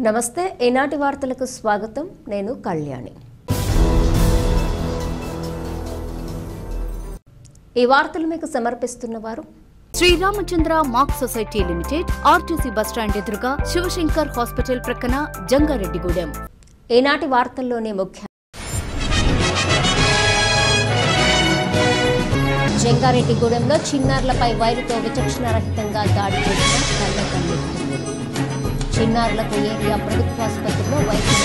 నమస్తే ఈనాటి వార్తలకు స్వాగతం నేను కళ్యాణి ఈ వార్తలు మీకు సమర్పిస్తున్నవారు Shri Ramachandra mark society limited RTC bus stand ఎదురుగా శివశంకర్ హాస్పిటల్ ప్రక్కన జంగారెడ్డిగూడెం ఈనాటి వార్తల్లోని ముఖ్య జంగారెడ్డిగూడెంలో చిన్నారులపై వైరుతో విచక్షణారహితంగా దాడి చేసిన కళ్ళతల్లి చిన్నారులకు ఏరియా ప్రభుత్వాసుపత్రిలో వైద్యం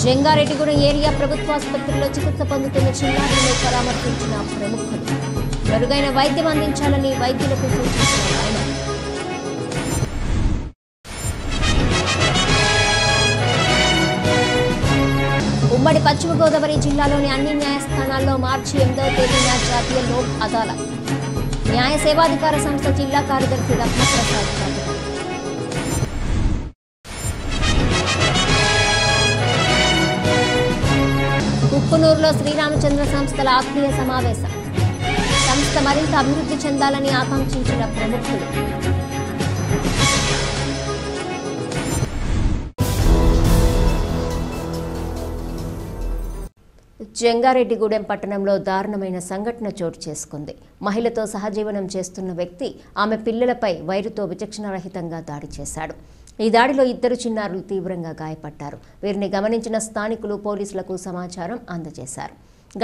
జంగారెడ్డిగూడెం ఏరియా ప్రభుత్వాసుపత్రిలో చికిత్స పొందుతున్న చిన్నారులను పరామర్శించిన ప్రముఖులు మెరుగైన వైద్యం అందించాలని వైద్యులకు సూచించిన ఆయన ఉమ్మడి పశ్చిమ గోదావరి జిల్లాలోని అన్ని న్యాయస్థానాల్లో మార్చి 8వ తేదీన జాతీయ లోక్ అదాలత్ న్యాయ సేవాధికార సంస్థ జిల్లా కార్యదర్శి రత్నప్రసాద్ కుక్కునూరులో శ్రీరామచంద్ర సంస్థల ఆత్మీయ సమావేశం సంస్థ మరింత అభివృద్ధి చెందాలని ఆకాంక్షించిన ప్రముఖులు జంగారెడ్డిగూడెం పట్టణంలో దారుణమైన సంఘటన చోటు చేసుకుంది. మహిళతో సహజీవనం చేస్తున్న వ్యక్తి ఆమె పిల్లలపై వైరుతో విచక్షణారహితంగా దాడి చేశాడు. ఈ దాడిలో 2 చిన్నారులు తీవ్రంగా గాయపడ్డారు. వీరిని గమనించిన స్థానికులు పోలీసులకు సమాచారం అందజేశారు.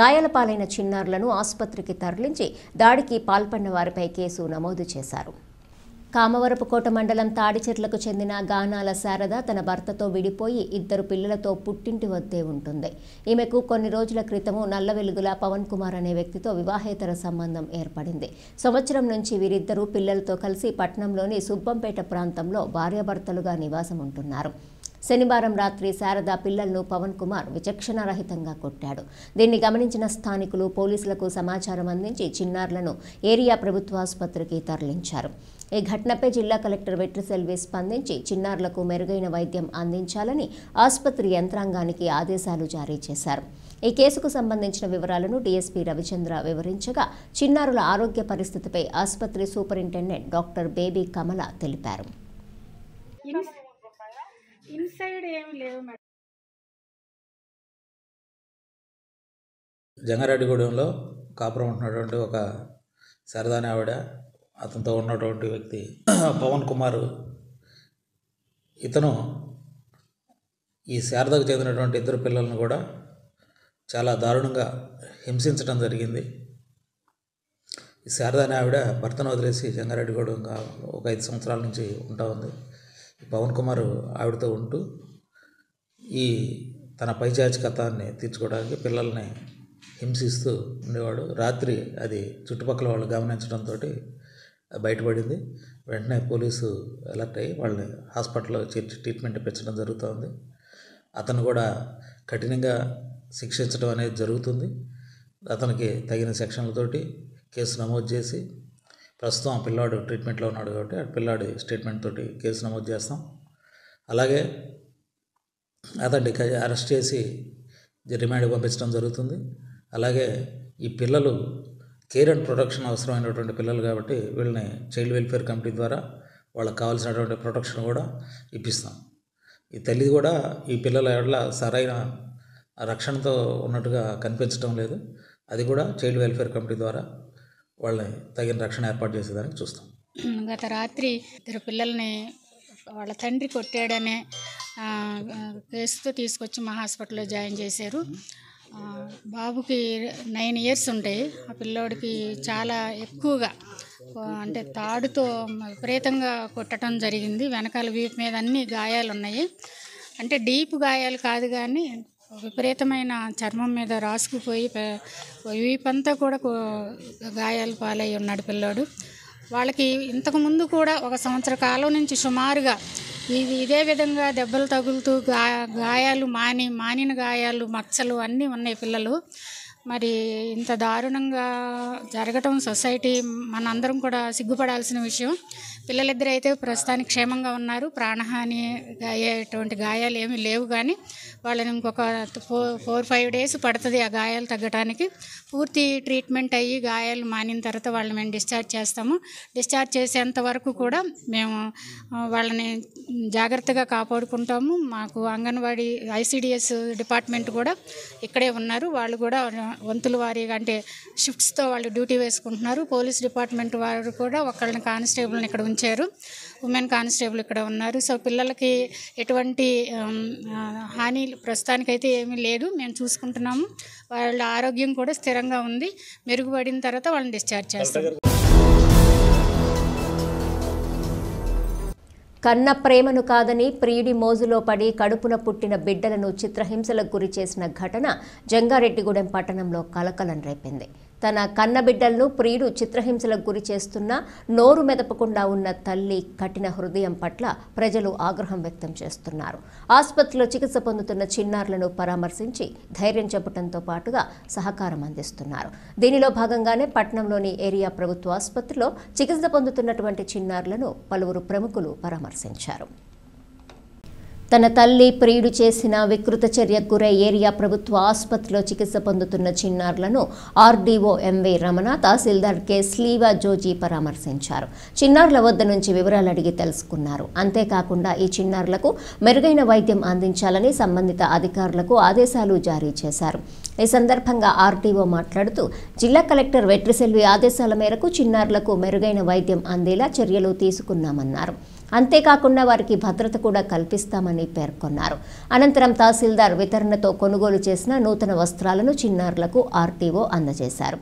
గాయాల పాలైన చిన్నారులను ఆసుపత్రికి తరలించి దాడికి పాల్పడిన వారిపై కేసు నమోదు చేశారు. కామవరపుకోట మండలం తాడిచెర్లకు చెందిన గానాల శారద తన భర్తతో విడిపోయి 2 పిల్లలతో పుట్టింటి వద్దే ఉంటుంది. ఈమెకు కొన్ని రోజుల క్రితము నల్లవెలుగుల పవన్ కుమార్ అనే వ్యక్తితో వివాహేతర సంబంధం ఏర్పడింది. సంవత్సరం నుంచి వీరిద్దరూ పిల్లలతో కలిసి పట్నంలోని సుబ్బంపేట ప్రాంతంలో భార్యాభర్తలుగా నివాసం ఉంటున్నారు. శనివారం రాత్రి శారద పిల్లలను పవన్ కుమార్ విచక్షణారహితంగా కొట్టాడు. దీన్ని గమనించిన స్థానికులు పోలీసులకు సమాచారం అందించి చిన్నారులను ఏరియా ప్రభుత్వాసుపత్రికి తరలించారు. ఈ ఘటనపై జిల్లా కలెక్టర్ వెట్రిసెల్వి స్పందించి చిన్నారులకు మెరుగైన వైద్యం అందించాలని ఆసుపత్రి యంత్రాంగానికి ఆదేశాలు జారీ చేశారు. ఈ కేసుకు సంబంధించిన వివరాలను డీఎస్పీ రవిచంద్ర వివరించగా చిన్నారుల ఆరోగ్య పరిస్థితిపై ఆసుపత్రి సూపరింటెండెంట్ డాక్టర్ బేబీ కమల తెలిపారు. జంగారెడ్డిగూడెంలో కాపురం ఉంటున్నటువంటి ఒక శారదాని ఆవిడ, అతనితో ఉన్నటువంటి వ్యక్తి పవన్ కుమార్, ఇతను ఈ శారదకు చెందినటువంటి 2 పిల్లలను కూడా చాలా దారుణంగా హింసించడం జరిగింది. ఈ శారదాని ఆవిడ భర్తను వదిలేసి జంగారెడ్డిగూడెం ఒక 5 సంవత్సరాల నుంచి ఉంటా ఉంది. పవన్ కుమార్ ఆవిడతో ఉంటూ ఈ తన పైచాచికతాన్ని తీర్చుకోవడానికి పిల్లల్ని హింసిస్తూ ఉండేవాడు. రాత్రి అది చుట్టుపక్కల వాళ్ళు గమనించడంతో బయటపడింది. వెంటనే పోలీసు అలర్ట్ అయ్యి వాళ్ళని హాస్పిటల్లో చేర్చి ట్రీట్మెంట్ ఇప్పించడం జరుగుతుంది. అతను కూడా కఠినంగా శిక్షించడం అనేది జరుగుతుంది. అతనికి తగిన సెక్షన్లతోటి కేసు నమోదు చేసి ప్రస్తుతం ఆ పిల్లాడు ట్రీట్మెంట్లో ఉన్నాడు కాబట్టి ఆ పిల్లాడి స్టేట్మెంట్ తోటి కేసు నమోదు చేస్తాం. అలాగే అతన్ని అరెస్ట్ చేసి రిమాండ్కి పంపించడం జరుగుతుంది. అలాగే ఈ పిల్లలు కేర్ అండ్ ప్రొటెక్షన్ అవసరమైనటువంటి పిల్లలు కాబట్టి వీళ్ళని చైల్డ్ వెల్ఫేర్ కమిటీ ద్వారా వాళ్ళకి కావాల్సినటువంటి ప్రొటెక్షన్ కూడా ఇప్పిస్తాం. ఈ తల్లి కూడా ఈ పిల్లల ఎడల సరైన రక్షణతో ఉన్నట్టుగా కనిపించడం లేదు. అది కూడా చైల్డ్ వెల్ఫేర్ కమిటీ ద్వారా వాళ్ళని తగిన రక్షణ ఏర్పాటు చేసేదానికి చూస్తాం. గత రాత్రి 2 పిల్లల్ని వాళ్ళ తండ్రి కొట్టాడనే కేసుతో తీసుకొచ్చి మా హాస్పిటల్లో జాయిన్ చేశారు. బాబుకి 9 ఇయర్స్ ఉంటాయి. ఆ పిల్లోడికి చాలా ఎక్కువగా అంటే తాడుతో విపరీతంగా కొట్టడం జరిగింది. వెనకాల వీపు మీద అన్ని గాయాలు ఉన్నాయి. అంటే డీప్ గాయాలు కాదు కానీ విపరీతమైన చర్మం మీద రాసుకుపోయి వీపంతా కూడా గాయాలు పాలై ఉన్నాడు పిల్లోడు. వాళ్ళకి ఇంతకుముందు కూడా 1 సంవత్సర కాలం నుంచి సుమారుగా ఇదే విధంగా దెబ్బలు తగులుతూ గాయాలు మానిన గాయాలు మచ్చలు అన్నీ ఉన్నాయి పిల్లలు. మరి ఇంత దారుణంగా జరగటం సొసైటీ మనందరం కూడా సిగ్గుపడాల్సిన విషయం. పిల్లలిద్దరు అయితే ప్రస్తుతానికి క్షేమంగా ఉన్నారు, ప్రాణహాని అయ్యేటువంటి గాయాలు ఏమీ లేవు. కానీ వాళ్ళని ఇంకొక 4-5 days పడుతుంది ఆ గాయాలు తగ్గడానికి. పూర్తి ట్రీట్మెంట్ అయ్యి గాయాలు మానిన తర్వాత వాళ్ళని మేము డిశ్చార్జ్ చేస్తాము. డిశ్చార్జ్ చేసేంత వరకు కూడా మేము వాళ్ళని జాగ్రత్తగా కాపాడుకుంటాము. మాకు అంగన్వాడీ ICDS డిపార్ట్మెంట్ కూడా ఇక్కడే ఉన్నారు. వాళ్ళు కూడా వంతుల వారీగా అంటే షిఫ్ట్స్తో వాళ్ళు డ్యూటీ వేసుకుంటున్నారు. పోలీస్ డిపార్ట్మెంట్ వారు కూడా ఒకళ్ళని కానిస్టేబుల్ని ఇక్కడ ఉంచారు, ఉమెన్ కానిస్టేబుల్ ఇక్కడ ఉన్నారు. సో పిల్లలకి ఎటువంటి హాని ప్రస్తుతానికైతే ఏమీ లేదు, మేము చూసుకుంటున్నాము. వాళ్ళ ఆరోగ్యం కూడా స్థిరంగా ఉంది. మెరుగుపడిన తర్వాత వాళ్ళని డిశ్చార్జ్ చేస్తాం. కన్న ప్రేమను కాదని ప్రియుడి మోజులో పడి కడుపున పుట్టిన బిడ్డలను చిత్రహింసలకు గురి చేసిన ఘటన జంగారెడ్డిగూడెం పట్టణంలో కలకలం రేపింది. తన కన్న బిడ్డలను ప్రియుడు చిత్రహింసలకు గురి చేస్తున్నా నోరు మెదపకుండా ఉన్న తల్లి కఠిన హృదయం పట్ల ప్రజలు ఆగ్రహం వ్యక్తం చేస్తున్నారు. ఆసుపత్రిలో చికిత్స పొందుతున్న చిన్నారులను పరామర్శించి ధైర్యం చెప్పడంతో పాటుగా సహకారం అందిస్తున్నారు. దీనిలో భాగంగానే పట్టణంలోని ఏరియా ప్రభుత్వ ఆసుపత్రిలో చికిత్స పొందుతున్నటువంటి చిన్నారులను పలువురు ప్రముఖులు పరామర్శించారు. తన తల్లి ప్రియుడు చేసిన వికృత చర్యకు గురై ఏరియా ప్రభుత్వ ఆసుపత్రిలో చికిత్స పొందుతున్న చిన్నారులను ఆర్డీఓ ఎంవి రమణ, తహసీల్దార్ కె స్లీవా జోజీ పరామర్శించారు. చిన్నారుల వద్ద నుంచి వివరాలు అడిగి తెలుసుకున్నారు. అంతేకాకుండా ఈ చిన్నారులకు మెరుగైన వైద్యం అందించాలని సంబంధిత అధికారులకు ఆదేశాలు జారీ చేశారు. ఈ సందర్భంగా ఆర్డీఓ మాట్లాడుతూ జిల్లా కలెక్టర్ వెట్రిసెల్వి ఆదేశాల మేరకు చిన్నారులకు మెరుగైన వైద్యం అందేలా చర్యలు తీసుకున్నామన్నారు. అంతేకాకుండా వారికి భద్రత కూడా కల్పిస్తామని పేర్కొన్నారు. అనంతరం తహసీల్దార్ వితరణతో కొనుగోలు చేసిన నూతన వస్త్రాలను చిన్నారులకు ఆర్టీఓ అందజేశారు.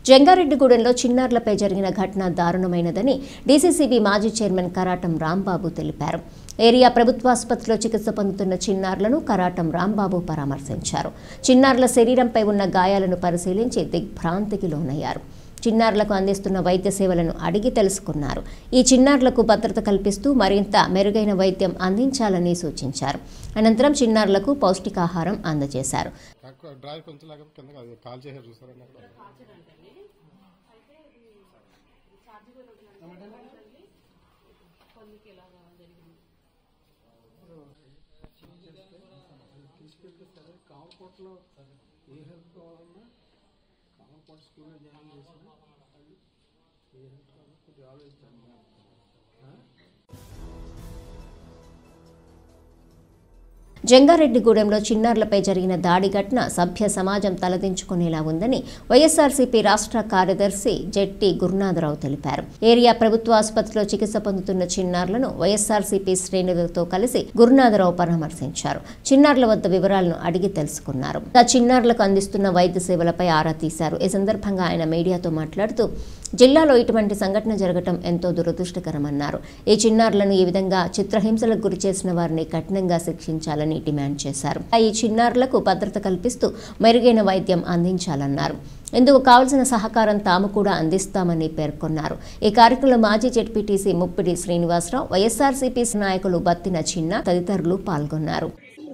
జంగారెడ్డిగూడెంలో చిన్నారులపై జరిగిన ఘటన దారుణమైనదని డీసీసీబీ మాజీ చైర్మన్ కరాటం రాంబాబు తెలిపారు. ఏరియా ప్రభుత్వాసుపత్రిలో చికిత్స పొందుతున్న చిన్నారులను కరాటం రాంబాబు పరామర్శించారు. చిన్నారుల శరీరంపై ఉన్న గాయాలను పరిశీలించి దిగ్భ్రాంతికి లోనయ్యారు. చిన్నారులకు అందిస్తున్న వైద్య సేవలను అడిగి తెలుసుకున్నారు. ఈ చిన్నారులకు భద్రత కల్పిస్తూ మరింత మెరుగైన వైద్యం అందించాలని సూచించారు. అనంతరం చిన్నారులకు పౌష్టికాహారం అందజేశారు. జంగారెడ్డిగూడెంలో చిన్నారులపై జరిగిన దాడి ఘటన సభ్య సమాజం తలదించుకునేలా ఉందని వైఎస్ఆర్సీపీ రాష్ట్ర కార్యదర్శి జెట్టి గురునాథరావు తెలిపారు. ఏరియా ప్రభుత్వ ఆసుపత్రిలో చికిత్స పొందుతున్న చిన్నారులను వైఎస్ఆర్సీపీ శ్రేణులతో కలిసి గురునాథరావు పరామర్శించారు. చిన్నారుల వద్ద వివరాలను అడిగి తెలుసుకున్నారు. చిన్నారులకు అందిస్తున్న వైద్య సేవలపై ఆరా తీశారు. ఈ సందర్భంగా ఆయన మీడియాతో మాట్లాడుతూ జిల్లాలో ఇటువంటి సంఘటన జరగటం ఎంతో దురదృష్టకరమన్నారు. ఈ చిన్నారులను ఈ విధంగా చిత్రహింసలకు గురి చేసిన వారిని కఠినంగా శిక్షించాలని డిమాండ్ చేశారు. ఈ చిన్నారులకు భద్రత కల్పిస్తూ మెరుగైన వైద్యం అందించాలన్నారు. ఇందుకు కావలసిన సహకారం తాము కూడా అందిస్తామని పేర్కొన్నారు. ఈ కార్యక్రమంలో మాజీ జెడ్పీటీసీ ముప్పిడి శ్రీనివాసరావు, వైఎస్ఆర్సీపీ నాయకులు బత్తిన చిన్న తదితరులు పాల్గొన్నారు.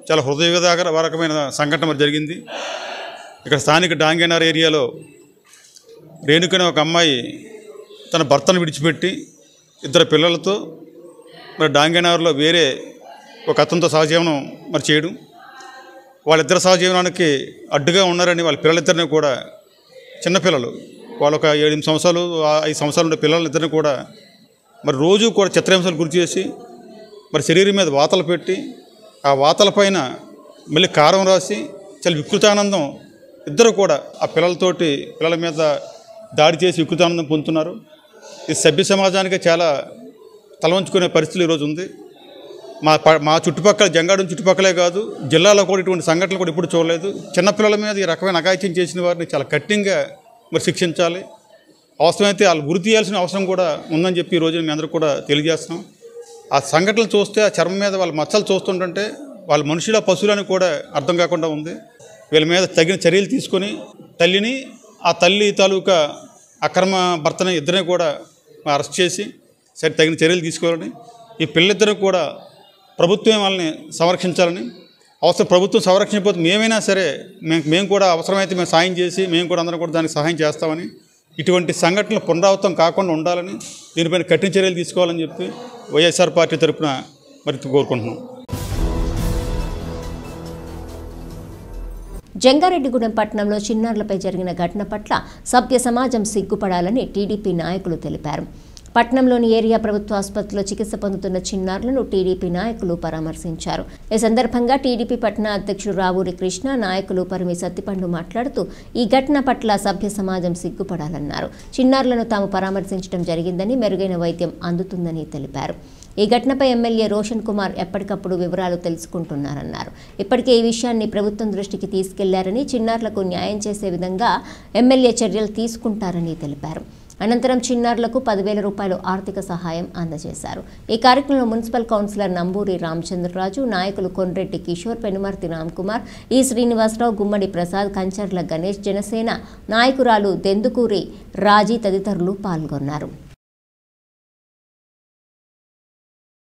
చాలా హృదయవిదారకమైన సంఘటన జరిగింది. ఇక్కడ స్థానిక డాంగేనార్ ఏరియాలో రేణుకనే ఒక అమ్మాయి తన భర్తను విడిచిపెట్టి 2 పిల్లలతో మరి డాంగేనార్లో వేరే ఒక అతనితో సహజీవనం మరి చేయడం, వాళ్ళిద్దరు సహజీవనానికి అడ్డుగా ఉన్నారని వాళ్ళ పిల్లలిద్దరిని కూడా చిన్నపిల్లలు, వాళ్ళు ఒక 7 సంవత్సరాలు 5 సంవత్సరాలు ఉండే పిల్లలిద్దరిని కూడా మరి రోజు కూడా చిత్రహింసలు గురి చేసి మరి శరీరం మీద వాతలు పెట్టి ఆ వాతల పైన మళ్ళీ కారం రాసి చాలా వికృతానందం ఇద్దరు కూడా ఆ పిల్లల మీద దాడి చేసి వికృతానందం పొందుతున్నారు. ఈ సభ్య సమాజానికి చాలా తలవంచుకునే పరిస్థితులు ఈరోజు ఉంది. మా చుట్టుపక్కల జంగారెడ్డి చుట్టుపక్కలే కాదు, జిల్లాలో కూడా ఇటువంటి సంఘటనలు కూడా ఇప్పుడు చూడలేదు. చిన్నపిల్లల మీద ఈ రకమైన అఘాయిత్యం చేసిన వారిని చాలా కఠినంగా మరి శిక్షించాలి. అవసరమైతే వాళ్ళు గురి తీయాల్సిన అవసరం కూడా ఉందని చెప్పి ఈరోజు మేము అందరూ కూడా తెలియజేస్తున్నాం. ఆ సంఘటనలు చూస్తే ఆ చర్మం మీద వాళ్ళ మచ్చలు చూస్తుంటే వాళ్ళ మనుషుల పశువులని కూడా అర్థం కాకుండా ఉంది. వీళ్ళ మీద తగిన చర్యలు తీసుకొని తల్లిని, ఆ తల్లి తాలూకా అక్రమ భర్తని ఇద్దరిని కూడా అరెస్ట్ చేసి తగిన చర్యలు తీసుకోవాలని, ఈ పిల్లలిద్దరూ కూడా ప్రభుత్వం వాళ్ళని సంరక్షించాలని, అవసరం ప్రభుత్వం సంరక్షించకపోతే మేమైనా సరే మేము కూడా అవసరమైతే మేము సాయం చేసి మేము కూడా అందరం కూడా దానికి సహాయం చేస్తామని, ఇటువంటి సంఘటనలు పునరావృతం కాకుండా ఉండాలని, దీనిపైన కఠిన చర్యలు తీసుకోవాలని చెప్పి వైఎస్ఆర్ పార్టీ తరఫున మరి కోరుకుంటున్నాం. జంగారెడ్డిగూడెం పట్టణంలో చిన్నారులపై జరిగిన ఘటన పట్ల సభ్య సమాజం సిగ్గుపడాలని టీడీపీ నాయకులు తెలిపారు. పట్టణంలోని ఏరియా ప్రభుత్వ ఆసుపత్రిలో చికిత్స పొందుతున్న చిన్నారులను టీడీపీ నాయకులు పరామర్శించారు. ఈ సందర్భంగా టీడీపీ పట్టణ అధ్యక్షుడు రావూరి కృష్ణ, నాయకులు పరిమి సత్తిపండు మాట్లాడుతూ ఈ ఘటన పట్ల సభ్య సమాజం సిగ్గుపడాలన్నారు. చిన్నారులను తాము పరామర్శించడం జరిగిందని, మెరుగైన వైద్యం అందుతుందని తెలిపారు. ఈ ఘటనపై ఎమ్మెల్యే రోషన్ కుమార్ ఎప్పటికప్పుడు వివరాలు తెలుసుకుంటున్నారన్నారు. ఇప్పటికే ఈ విషయాన్ని ప్రభుత్వం దృష్టికి తీసుకెళ్లారని, చిన్నారులకు న్యాయం చేసే విధంగా ఎమ్మెల్యే చర్యలు తీసుకుంటారని తెలిపారు. అనంతరం చిన్నారులకు 10,000 రూపాయలు ఆర్థిక సహాయం అందజేశారు. ఈ కార్యక్రమంలో మున్సిపల్ కౌన్సిలర్ నంబూరి రామచంద్రరాజు, నాయకులు కొన్రెడ్డి కిషోర్, పెనుమర్తి రామ్కుమార్, ఈ శ్రీనివాసరావు, గుమ్మడి ప్రసాద్, కంచర్ల గణేష్, జనసేన నాయకురాలు దెందుకూరి రాజీ తదితరులు పాల్గొన్నారు.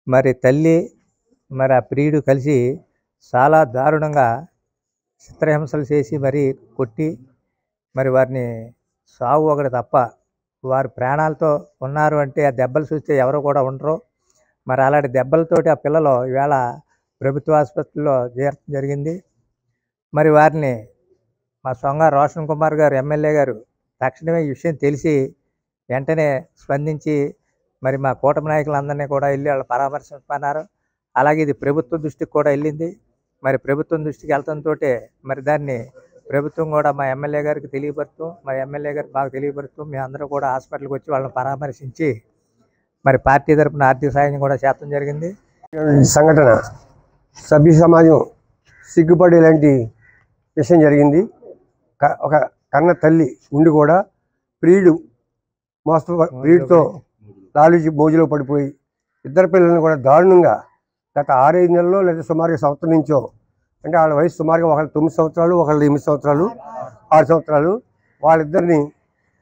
మరి తల్లి మరి ఆ ప్రియుడు కలిసి చాలా దారుణంగా చిత్రహింసలు చేసి మరి కొట్టి మరి వారిని సావు ఒకటి తప్ప వారు ప్రాణాలతో ఉన్నారు అంటే ఆ దెబ్బలు చూస్తే ఎవరు కూడా ఉండరు. మరి అలాంటి దెబ్బలతోటి ఆ పిల్లలు ఈవేళ ప్రభుత్వ ఆసుపత్రిలో చేరడం జరిగింది. మరి వారిని మా సొంగ రోషన్ కుమార్ గారు ఎమ్మెల్యే గారు తక్షణమే ఈ విషయం తెలిసి వెంటనే స్పందించి మరి మా కూటమి నాయకులందరినీ కూడా వెళ్ళి వాళ్ళు పరామర్శించుకున్నారు. అలాగే ఇది ప్రభుత్వం దృష్టికి కూడా వెళ్ళింది. మరి ప్రభుత్వం దృష్టికి వెళ్తంతో మరి దాన్ని ప్రభుత్వం కూడా మా ఎమ్మెల్యే గారికి తెలియపరుస్తూ, మా ఎమ్మెల్యే గారికి బాగా తెలియపరుస్తూ మేమందరూ కూడా హాస్పిటల్కి వచ్చి వాళ్ళని పరామర్శించి మరి పార్టీ తరఫున ఆర్థిక సాయం కూడా చేయడం జరిగింది. సంఘటన సభ్య సమాజం సిగ్గుపడేలాంటి విషయం జరిగింది. ఒక కన్న తల్లి ఉండి కూడా ప్రియుడితో లాలూచి మోజులో పడిపోయి ఇద్దరు పిల్లల్ని కూడా దారుణంగా గత 6-5 నెలల్లో లేదా సుమారుగా సంవత్సరం నుంచో, అంటే వాళ్ళ వయసు సుమారుగా ఒకళ్ళు 9 సంవత్సరాలు, ఒకళ్ళు 8 సంవత్సరాలు, 6 సంవత్సరాలు, వాళ్ళిద్దరిని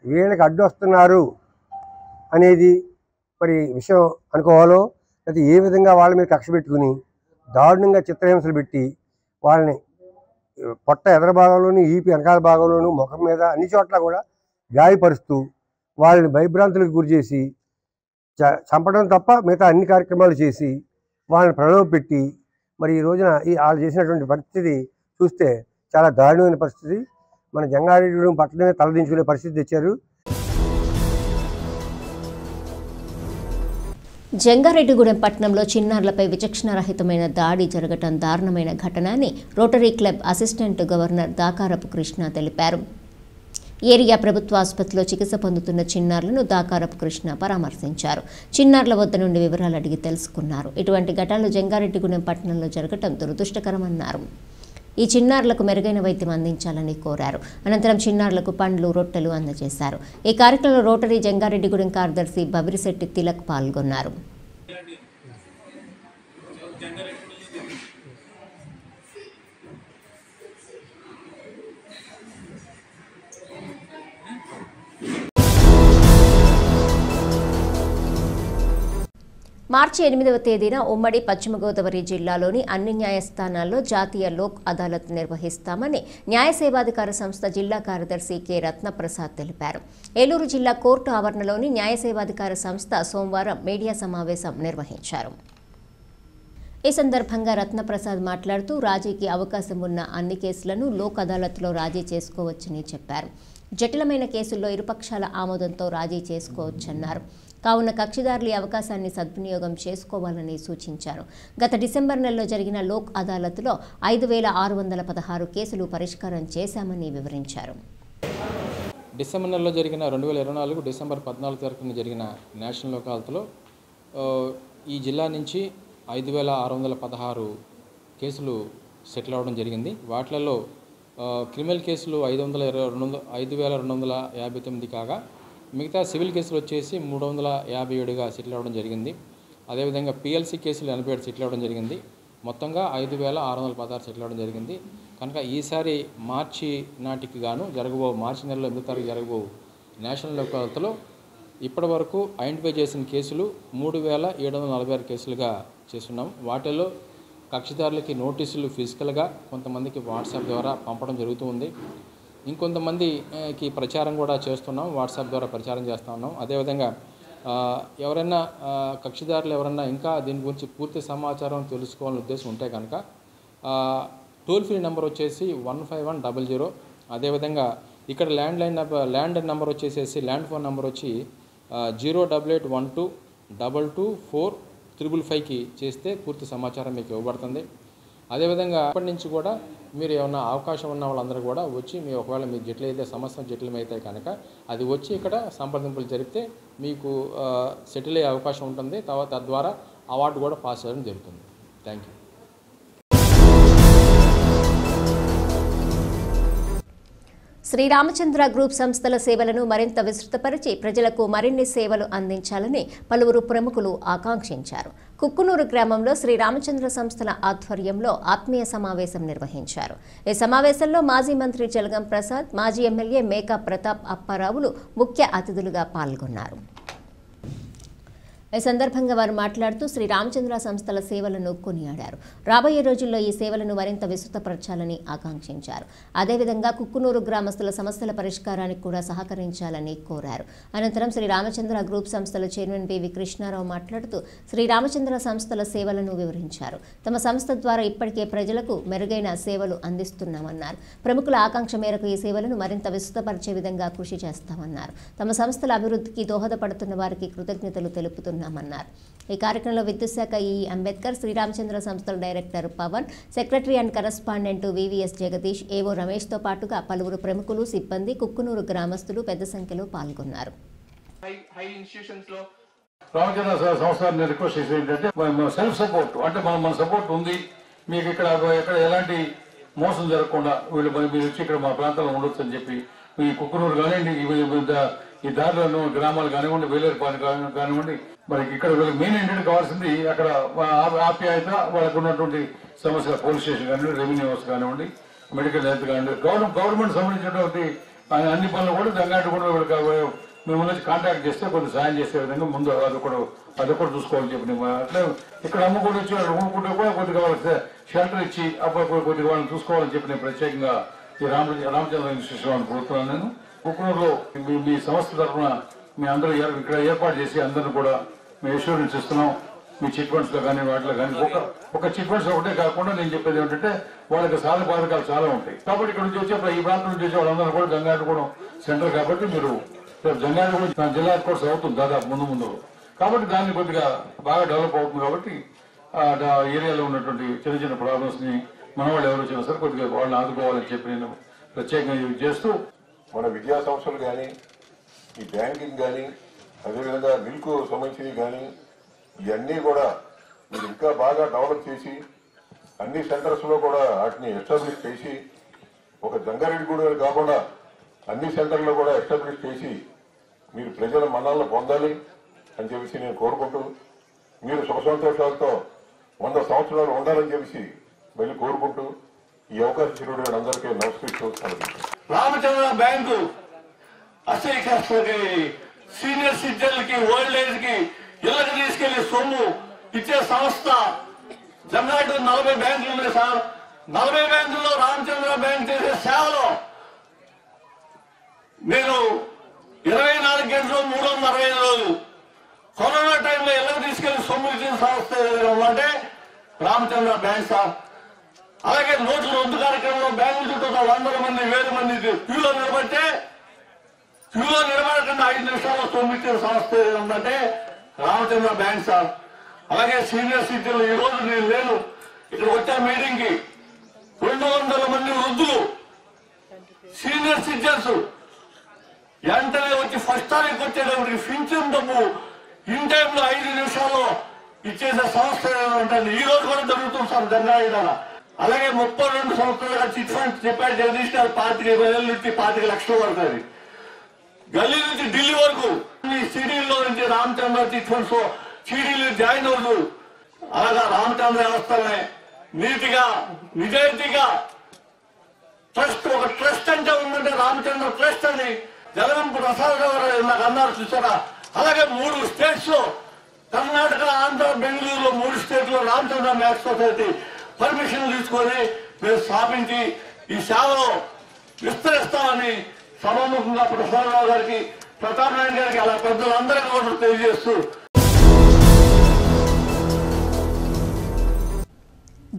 వీళ్ళకి అడ్డు వస్తున్నారు అనేది మరి విషయం అనుకోవాలో, లేకపోతే ఏ విధంగా వాళ్ళ మీద కక్ష పెట్టుకుని దారుణంగా చిత్రహింసలు పెట్టి వాళ్ళని పొట్ట ఎదర భాగంలోను, ఈపి వెనకాల భాగంలోను, ముఖం మీద అన్ని చోట్ల కూడా గాయపరుస్తూ వాళ్ళని భయభ్రాంతులకు గురి చేసి చంపడం తప్ప మిగతా అన్ని కార్యక్రమాలు చేసి వాళ్ళని ప్రలోభపెట్టి మరి ఈ రోజున వాళ్ళు చేసినటువంటి పరిస్థితి చూస్తే చాలా దారుణమైన పరిస్థితి. మన జంగారెడ్డిగూడెం పట్టణమే తలదించుకునే పరిస్థితి తెచ్చారు. జంగారెడ్డిగూడెం పట్టణంలో చిన్నారులపై విచక్షణారహితమైన దాడి జరగటం దారుణమైన ఘటన అని rotary club assistant governor Dakarapu Krishna తెలిపారు. ఏరియా ప్రభుత్వ ఆసుపత్రిలో చికిత్స పొందుతున్న చిన్నారులను దాకారపు కృష్ణ పరామర్శించారు. చిన్నారుల వద్ద నుండి వివరాలు అడిగి తెలుసుకున్నారు. ఇటువంటి ఘటనలు జంగారెడ్డిగూడెం పట్టణంలో జరగటం దురదృష్టకరమన్నారు. ఈ చిన్నారులకు మెరుగైన వైద్యం అందించాలని కోరారు. అనంతరం చిన్నారులకు పండ్లు, రొట్టెలు అందజేశారు. ఈ కార్యక్రమంలో రోటరీ జంగారెడ్డిగూడెం కార్యదర్శి బవిరిశెట్టి తిలక్ పాల్గొన్నారు. మార్చి 8వ తేదీన ఉమ్మడి పశ్చిమ గోదావరి జిల్లాలోని అన్ని న్యాయస్థానాల్లో జాతీయ లోక్ అదాలత్ నిర్వహిస్తామని న్యాయ సేవాధికార సంస్థ జిల్లా కార్యదర్శి కె రత్నప్రసాద్ తెలిపారు. ఏలూరు జిల్లా కోర్టు ఆవరణలోని న్యాయ సేవాధికార సంస్థ సోమవారం మీడియా సమావేశం నిర్వహించారు. ఈ సందర్భంగా రత్నప్రసాద్ మాట్లాడుతూ రాజీకి అవకాశం ఉన్న అన్ని కేసులను లోక్ అదాలత్లో రాజీ చేసుకోవచ్చని చెప్పారు. జటిలమైన కేసుల్లో ఇరుపక్షాల ఆమోదంతో రాజీ చేసుకోవచ్చన్నారు. కావున కక్షిదారులు ఈ అవకాశాన్ని సద్వినియోగం చేసుకోవాలని సూచించారు. గత డిసెంబర్ నెలలో జరిగిన లోక్ అదాలత్లో 5,616 కేసులు పరిష్కారం చేశామని వివరించారు. డిసెంబర్ నెలలో జరిగిన 2024 డిసెంబర్ 14 తారీఖున జరిగిన నేషనల్ లోక్ అదాలత్లో ఈ జిల్లా నుంచి 5,616 కేసులు సెటిల్ అవ్వడం జరిగింది. వాటిలలో క్రిమినల్ కేసులు 5,259 కాగా మిగతా సివిల్ కేసులు వచ్చేసి 357గా సెటిల్ అవ్వడం జరిగింది. అదేవిధంగా పిఎల్సి కేసులు 87 సెటిల్ అవ్వడం జరిగింది. మొత్తంగా 5,616 సెటిల్ అవ్వడం జరిగింది. కనుక ఈసారి మార్చి నాటికి గాను మార్చి నెలలో 8వ తారీఖు జరగబో నేషనల్ లోక్ అదాలత్లో ఇప్పటి వరకు ఐడెంటిఫై చేసిన కేసులు 3746 కేసులుగా చేస్తున్నాం. వాటిలో కక్షిదారులకి నోటీసులు ఫిజికల్గా, కొంతమందికి వాట్సాప్ ద్వారా పంపడం జరుగుతూ ఉంది. ఇంకొంతమందికి ప్రచారం కూడా చేస్తున్నాం, వాట్సాప్ ద్వారా ప్రచారం చేస్తూ ఉన్నాం. అదేవిధంగా ఎవరైనా కక్షిదారులు ఎవరైనా ఇంకా దీని గురించి పూర్తి సమాచారం తెలుసుకోవాలని ఉద్దేశం ఉంటే కనుక టోల్ ఫ్రీ నెంబర్ వచ్చేసి 15100. అదేవిధంగా ఇక్కడ ల్యాండ్ నెంబర్ వచ్చేసేసి ల్యాండ్ ఫోన్ నెంబర్ వచ్చి 08812224555కి చేస్తే పూర్తి సమాచారం మీకు ఇవ్వబడుతుంది. అదేవిధంగా అప్పటి నుంచి కూడా మీరు ఏమన్నా అవకాశం ఉన్న వాళ్ళందరూ కూడా వచ్చి మీ ఒకవేళ మీ జట్లయితే సమస్య జట్లమైతే కనుక అది వచ్చి ఇక్కడ సంప్రదింపులు జరిపితే మీకు సెటిల్ అయ్యే అవకాశం ఉంటుంది. తద్వారా అవార్డు కూడా పాస్ చేయడం జరుగుతుంది. Thank you. శ్రీరామచంద్ర గ్రూప్ సంస్థల సేవలను మరింత విస్తృతపరిచి ప్రజలకు మరిన్ని సేవలు అందించాలని పలువురు ప్రముఖులు ఆకాంక్షించారు. కుక్కునూరు గ్రామంలో శ్రీరామచంద్ర సంస్థల ఆధ్వర్యంలో ఆత్మీయ సమావేశం నిర్వహించారు. ఈ సమావేశంలో మాజీ మంత్రి జలగం ప్రసాద్, మాజీ ఎమ్మెల్యే మేకా ప్రతాప్ అప్పారావులు ముఖ్య అతిథులుగా పాల్గొన్నారు. ఈ సందర్భంగా వారు మాట్లాడుతూ శ్రీరామచంద్ర సంస్థల సేవలను కొనియాడారు. రాబోయే రోజుల్లో ఈ సేవలను మరింత విస్తృతపరచాలని ఆకాంక్షించారు. అదేవిధంగా కుక్కునూరు గ్రామస్తుల సమస్యల పరిష్కారానికి కూడా సహకరించాలని కోరారు. అనంతరం శ్రీరామచంద్ర గ్రూప్ సంస్థల చైర్మన్ బివి కృష్ణారావు మాట్లాడుతూ శ్రీరామచంద్ర సంస్థల సేవలను వివరించారు. తమ సంస్థ ద్వారా ఇప్పటికే ప్రజలకు మెరుగైన సేవలు అందిస్తున్నామన్నారు. ప్రముఖుల ఆకాంక్ష మేరకు ఈ సేవలను మరింత విస్తృతపరిచే విధంగా కృషి చేస్తామన్నారు. తమ సంస్థల అభివృద్ధికి దోహదపడుతున్న వారికి కృతజ్ఞతలు తెలుపుతున్నారు. ఈ కార్యక్రమంలో విద్యుత్ శాఖ ఈ అంబేద్కర్, శ్రీరామచంద్ర సంస్థల director Pavan, secretary and correspondent VVS Jagadish, AO రమేష్తో పాటుగా పలువురు ప్రముఖులు, సిబ్బంది, కుక్కునూరు గ్రామస్తులు పెద్ద సంఖ్యలో పాల్గొన్నారు. రామచంద్ర సంస్థ రిక్వెస్ట్ చేసేది ఏంటంటే సెల్ఫ్ సపోర్ట్, అంటే మన సపోర్ట్ ఉంది మీకు, ఇక్కడ ఎలాంటి మోసం జరగకుండా వీళ్ళు మీరు వచ్చి ఇక్కడ మా ప్రాంతంలో ఉండొచ్చు అని చెప్పి ఈ కుక్కునూరు కానివ్వండి, ఈ దారిలో గ్రామాలు కానివ్వండి, వేలేరుపాలెం కానివ్వండి, మరి ఇక్కడ వీళ్ళకి మెయిన్ ఏంటంటే కావాల్సింది అక్కడ ఆప్యాయత, వాళ్ళకు ఉన్నటువంటి సమస్యలు పోలీస్ స్టేషన్ కానివ్వండి, రెవెన్యూ వ్యవస్థ కానివ్వండి, మెడికల్ హెల్త్ కానివ్వండి, గవర్నమెంట్ సంబంధించినటువంటి అన్ని పనులు కూడా దంగాటి కూడా వీళ్ళకి మిమ్మల్ని వచ్చి కాంటాక్ట్ చేస్తే కొంచెం సాయం చేసే విధంగా ముందు అది కూడా చూసుకోవాలని చెప్పి అట్లా ఇక్కడ అమ్ముకుంటూ వచ్చి వాళ్ళు అమ్ముకుంటే కూడా కొద్దిగా వాళ్ళకి షెల్టర్ ఇచ్చి అబ్బాయి కొద్దిగా వాళ్ళని చూసుకోవాలని చెప్పి నేను ప్రత్యేకంగా ఈ రామచంద్ర ఇన్స్టిట్యూషన్ కోరుతున్నాను. నేను కుక్కునూరులో మీ సంస్థ తరఫున మీ అందరూ ఇక్కడ ఏర్పాటు చేసి అందరిని కూడా మేము అష్యూరెన్స్ ఇస్తున్నాం. మీ చిట్ ఫండ్స్ లో కానీ వాటిలో కానీ ఒక చిట్ ఫండ్స్ ఒకటే కాకుండా నేను చెప్పేది ఏంటంటే వాళ్ళకి సాధన పథకాలు చాలా ఉంటాయి. కాబట్టి ఇక్కడ నుంచి వచ్చే ఈ ప్రాంతం నుంచి వచ్చే వాళ్ళందరూ కూడా గంగాటగూడెం సెంటర్ కాబట్టి మీరు గంగాటగూడెం జిల్లా కోర్స్ అవుతుంది దాదాపు ముందు. కాబట్టి దాన్ని కొద్దిగా బాగా డెవలప్ అవుతుంది. కాబట్టి ఆ ఏరియాలో ఉన్నటువంటి చిన్న ప్రాబ్లమ్స్ ని మన వాళ్ళు ఎవరు వచ్చినా సరే కొద్దిగా వాళ్ళని ఆదుకోవాలని చెప్పి నేను ప్రత్యేకంగా యూజ్ చేస్తూ మన విద్యా సంస్థలు కానీ, ఈ బ్యాంకింగ్ కానీ, అదేవిధంగా మిల్క్ సంబంధించినవి కానీ ఇవన్నీ కూడా మీరు ఇంకా బాగా డెవలప్ చేసి అన్ని సెంటర్స్ లో కూడా వాటిని ఎస్టాబ్లిష్ చేసి ఒక జంగారెడ్డిగూడెం కాకుండా అన్ని సెంటర్లో కూడా ఎస్టాబ్లిష్ చేసి మీరు ప్రజల మన్ననలు పొందాలి అని చెప్పేసి నేను కోరుకుంటూ మీరు సుఖ సంతోషాలతో 100 సంవత్సరాలు ఉండాలని చెప్పేసి వెళ్ళి కోరుకుంటూ ఈ అవకాశం అందరికీ నమస్కరిస్తున్నాను. రామచంద్ర బ్యాంకు అసలు సీనియర్ సిటిజన్లకి, ఓల్డ్ ఏజ్ కి ఇళ్లకు తీసుకెళ్లి సొమ్ము ఇచ్చే సంస్థ జంగారెడ్డి 40 బ్యాంకులు ఉన్నాయి సార్. 40 బ్యాంకుల్లో రామచంద్ర బ్యాంక్ చేసే సేవలో నేను 24 గంటలు 365 రోజులు కరోనా టైంలో ఇళ్లకు తీసుకెళ్లి సొమ్ము ఇచ్చిన సంస్థ అంటే రామచంద్ర బ్యాంక్ సార్. అలాగే నోట్ల రద్దు కార్యక్రమంలో బ్యాంకుల చుట్టూ 100 మంది 1000 మంది క్యూలో నిలబడకుండా 5 నిమిషాల్లో సొమ్మిచ్చిన సంస్థ ఉందంటే రామచంద్ర బ్యాంక్ సార్. అలాగే సీనియర్ సిటిజన్లు ఈ రోజు నేను లేను ఇక్కడ వచ్చే మీటింగ్ కి 200 మంది వృద్ధులు సీనియర్ సిటిజన్స్ వెంటనే వచ్చి ఫస్ట్ తారీఖు వచ్చేటప్పటికి పింఛన్ డబ్బు ఇన్ టైంలో 5 నిమిషాల్లో ఇచ్చేసే సంస్థ ఏమంటే ఈ రోజు కూడా జరుగుతుంది సార్ జంగారెడ్డి. అలాగే 32 సంవత్సరాలుగా చిట్ ఫండ్స్ చెప్పాడు జగదీష్ గారు 25,000 నుంచి 25 లక్షలు పడుతుంది. గల్లీ నుంచి ఢిల్లీ వరకు ఈ సిడీల్లో నుంచి రామచంద్ర చిట్ ఫండ్స్ సిడీలు జాయిన్ అవుతూ అలాగా రామచంద్ర వ్యవస్థనే నీతిగా నిజాయితీగా ట్రస్ట్, ఒక ట్రస్ట్ అంటే ఉందంటే రామచంద్ర ట్రస్ట్ అని జలగం ప్రసాద్ గారు నాకు అన్నారు చూసారా. అలాగే 3 స్టేట్స్ కర్ణాటక, ఆంధ్ర, బెంగళూరులో 3 స్టేట్లో రామచంద్ర మ్యాథ్స్ సొసైటీ పర్మిషన్ తీసుకొని మేము స్థాపించి ఈ సేవలో విస్తరిస్తామని సభాముఖంగా ప్రసాదరావు గారికి, ప్రతాప్ నారాయణ గారికి, అలా పెద్దలందరికీ కూడా తెలియజేస్తూ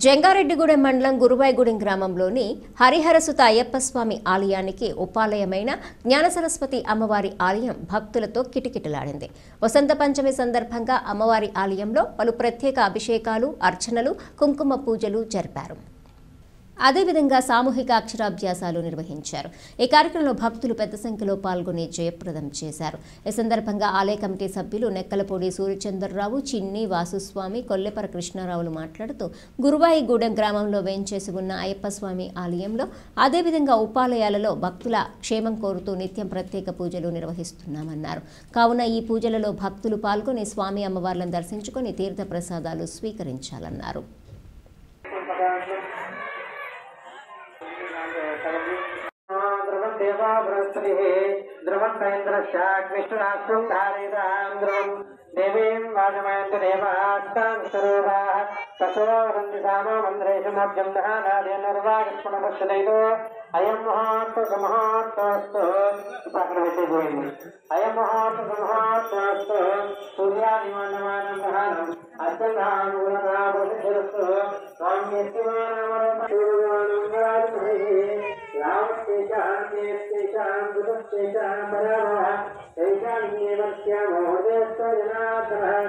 జంగారెడ్డిగూడెం మండలం గురువాయిగూడెం గ్రామంలోని హరిహరసుత అయ్యప్ప స్వామి ఆలయానికి ఉపాలయమైన జ్ఞానసరస్వతి అమ్మవారి ఆలయం భక్తులతో కిటకిటలాడింది. వసంత పంచమి సందర్భంగా అమ్మవారి ఆలయంలో పలు ప్రత్యేక అభిషేకాలు, అర్చనలు, కుంకుమ పూజలు జరిపారు. అదేవిధంగా సామూహిక అక్షరాభ్యాసాలు నిర్వహించారు. ఈ కార్యక్రమంలో భక్తులు పెద్ద సంఖ్యలో పాల్గొని జయప్రదం చేశారు. ఈ సందర్భంగా ఆలయ కమిటీ సభ్యులు నెక్కలపూడి సూర్యచంద్రరావు, చిన్ని వాసుస్వామి, కొల్లెపర కృష్ణారావులు మాట్లాడుతూ గురువాయిగూడెం గ్రామంలో వేంచేసి ఉన్న అయ్యప్ప స్వామి ఆలయంలో అదేవిధంగా ఉపాలయాలలో భక్తుల క్షేమం కోరుతూ నిత్యం ప్రత్యేక పూజలు నిర్వహిస్తున్నామన్నారు. కావున ఈ పూజలలో భక్తులు పాల్గొని స్వామి అమ్మవార్లను దర్శించుకొని తీర్థ ప్రసాదాలు స్వీకరించాలన్నారు. देवीं वाजमयन्तु देवास्तां स्वरूपाः ततो वदन्ति सामो मन्त्रेषु मध्यं दहानादेनर्वागस्मनपश्यदैतो अयं मुहूर्तसमुहूर्तोऽस्तु प्रकृतिभूमिः अयं मुहूर्तसमुहूर्तोऽस्तु सूर्यादिमानमानं दहानम् अत्यन्तानुगुणताप्रसिद्धिरस्तु रामस्तेषां बुधस्तेषां परामः तैषान्येवस्यामो हृदयस्थो जनार्दनः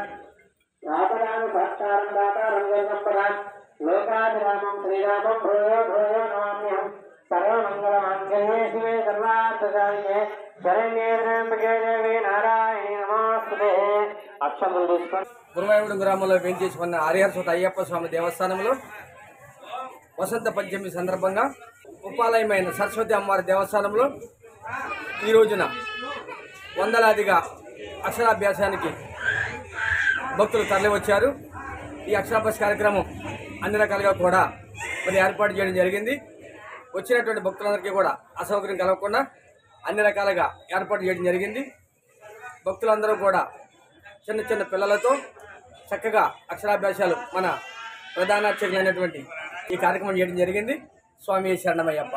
आपदानुभक्तारं दातारं जगन्पदां लोकाभिरामं श्रीरामं भूयो भूयो नमाम्यहम् सर्वमङ्गलमाङ्गल्ये शिवे सर्वार्थसाधिके शरण्ये त्र्यम्बके देवी नारायणी नमोस्तुते. అక్షంతలు తీసుకొని గురువాయిగూడెం గ్రామంలో వేంచేసి ఉన్న హరిహరసుత అయ్యప్ప స్వామి దేవస్థానంలో వసంత పంచమి సందర్భంగా ఉపాలయమైన సరస్వతి అమ్మవారి దేవస్థానంలో ఈ రోజున వందలాదిగా అక్షరాభ్యాసానికి భక్తులు తరలివచ్చారు. ఈ అక్షరాభ్యాస కార్యక్రమం అన్ని రకాలుగా కూడా మరి ఏర్పాటు చేయడం జరిగింది. వచ్చినటువంటి భక్తులందరికీ కూడా అసౌకర్యం కలగకుండా అన్ని రకాలుగా ఏర్పాటు చేయడం జరిగింది. భక్తులందరూ కూడా చిన్న చిన్న పిల్లలతో చక్కగా అక్షరాభ్యాసాలు మన ప్రధాన అర్చకులైనటువంటి ఈ కార్యక్రమం చేయడం జరిగింది. స్వామి శరణమయ్యప్ప.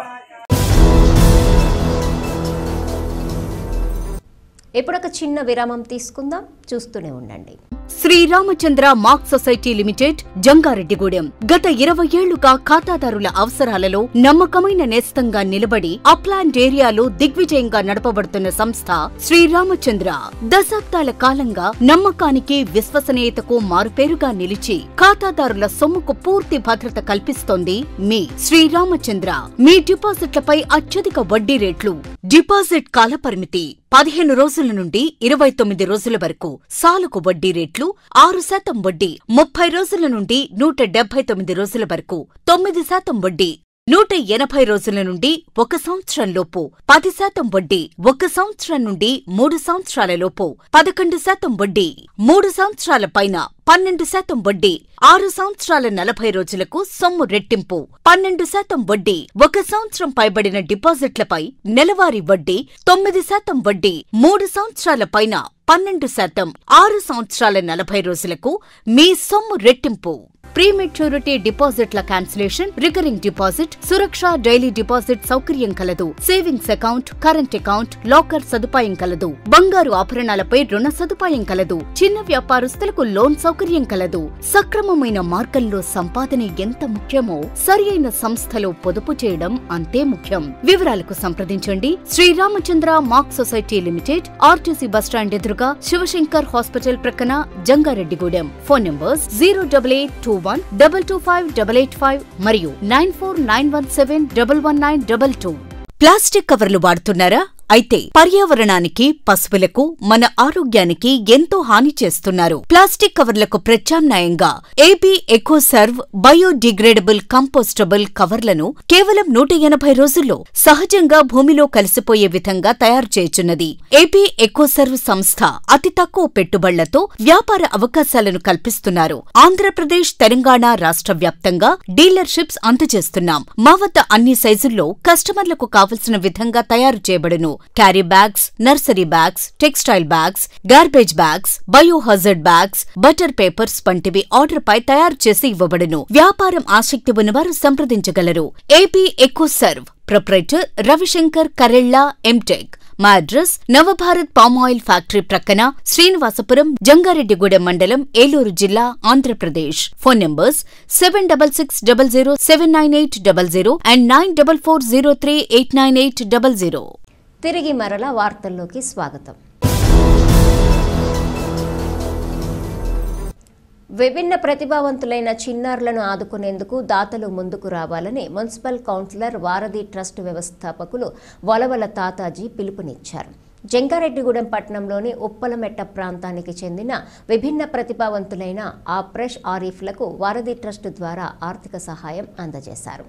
ఇప్పుడొక చిన్న విరామం తీసుకుందాం, చూస్తూనే ఉండండి. Sriramachandra mark society limited, Jangareddygudem. గత 20 ఏళ్లుగా ఖాతాదారుల అవసరాలలో నమ్మకమైన నేస్తంగా నిలబడి అప్లాండ్ ఏరియాలో దిగ్విజయంగా నడపబడుతున్న సంస్థ శ్రీరామచంద్ర. దశాబ్దాల కాలంగా నమ్మకానికి, విశ్వసనీయతకు మారుపేరుగా నిలిచి ఖాతాదారుల సొమ్ముకు పూర్తి భద్రత కల్పిస్తోంది మీ శ్రీరామచంద్ర. మీ డిపాజిట్లపై అత్యధిక వడ్డీ రేట్లు, డిపాజిట్ కాలపరిమితి 15 రోజుల నుండి 29 రోజుల వరకు, సాలుకు వడ్డీ రేట్లు 6% వడ్డీ, 30 రోజుల నుండి 179 రోజుల వరకు 9% వడ్డీ, 180 రోజుల నుండి 1 సంవత్సరం లోపు 10% వడ్డీ, 1 సంవత్సరం నుండి 3 సంవత్సరాల లోపు 11% వడ్డీ, 3 సంవత్సరాల పైన 12% వడ్డీ, 6 సంవత్సరాల 40 రోజులకు సొమ్ము రెట్టింపు 12% వడ్డీ, 1 సంవత్సరం పైబడిన డిపాజిట్లపై నెలవారీ వడ్డీ 9% వడ్డీ, 3 సంవత్సరాల పైన 12%, 6 సంవత్సరాల 40 రోజులకు మీ సొమ్ము రెట్టింపు. ప్రీమెచ్యూరిటీ డిపాజిట్ల క్యాన్సిలేషన్, రికరింగ్ డిపాజిట్, సురక్ష డైలీ డిపాజిట్ సౌకర్యం కలదు. Savings account, current account, locker సదుపాయం కలదు. బంగారు ఆభరణాలపై రుణ సదుపాయం కలదు. చిన్న వ్యాపారస్తులకు లోన్ సౌకర్యం కలదు. సక్రమమైన మార్గంలో సంపాదన ఎంత ముఖ్యమో సరియైన సంస్థలో పొదుపు చేయడం అంతే ముఖ్యం. వివరాలకు సంప్రదించండి. Sriramachandra mark society limited, RTC bus stand ఎదురుగా, శివశంకర్ హాస్పిటల్ ప్రక్కన, జంగారెడ్డిగూడెం. ఫోన్ నంబర్స్ 08821225885 మరియు 9491711922. ప్లాస్టిక్ కవర్లు వాడుతున్నారా? అయితే పర్యావరణానికి, పశువులకు, మన ఆరోగ్యానికి ఎంతో హాని చేస్తున్నారు. ప్లాస్టిక్ కవర్లకు ప్రత్యామ్నాయంగా ఏపీ ఎకోసర్వ్ బయోడిగ్రేడబుల్ కంపోస్టబుల్ కవర్లను కేవలం 180 రోజుల్లో సహజంగా భూమిలో కలిసిపోయే విధంగా తయారు చేయుచున్నది. ఏపీ ఎకోసర్వ్ సంస్థ అతి తక్కువ పెట్టుబడులతో వ్యాపార అవకాశాలను కల్పిస్తున్నారు. ఆంధ్రప్రదేశ్, తెలంగాణ రాష్ట్ర వ్యాప్తంగా డీలర్షిప్స్ అందజేస్తున్నాం. మా వద్ద అన్ని సైజుల్లో కస్టమర్లకు కావలసిన విధంగా తయారు చేయబడును. Carry bags, nursery bags, textile bags, garbage bags, biohazard bags, butter papers వంటివి ఆర్డర్పై తయారు చేసి ఇవ్వబడును. వ్యాపారం ఆసక్తి ఉన్నవారు సంప్రదించగలరు. AP Ecoserve proprietor Ravishankar Karella MTech. మా అడ్రస్ నవభారత్ పామాయిల్ ఫ్యాక్టరీ ప్రక్కన, శ్రీనివాసపురం, జంగారెడ్డిగూడెం మండలం, ఏలూరు జిల్లా, ఆంధ్రప్రదేశ్. Phone numbers 7660079800 and 9440389800. తిరిగి మరలా వార్తల్లోకి స్వాగతం. విభిన్న ప్రతిభావంతులైన చిన్నారులను ఆదుకునేందుకు దాతలు ముందుకు రావాలని మున్సిపల్ కౌన్సిలర్ వారధి ట్రస్ట్ వ్యవస్థాపకులు వలవల తాతాజీ పిలుపునిచ్చారు. జంగారెడ్డిగూడెం పట్టణంలోని ఉప్పలమెట్ట ప్రాంతానికి చెందిన విభిన్న ప్రతిభావంతులైన ఆప్రెష్ ఆరీఫ్లకు వారధి ట్రస్ట్ ద్వారా ఆర్థిక సహాయం అందజేశారు.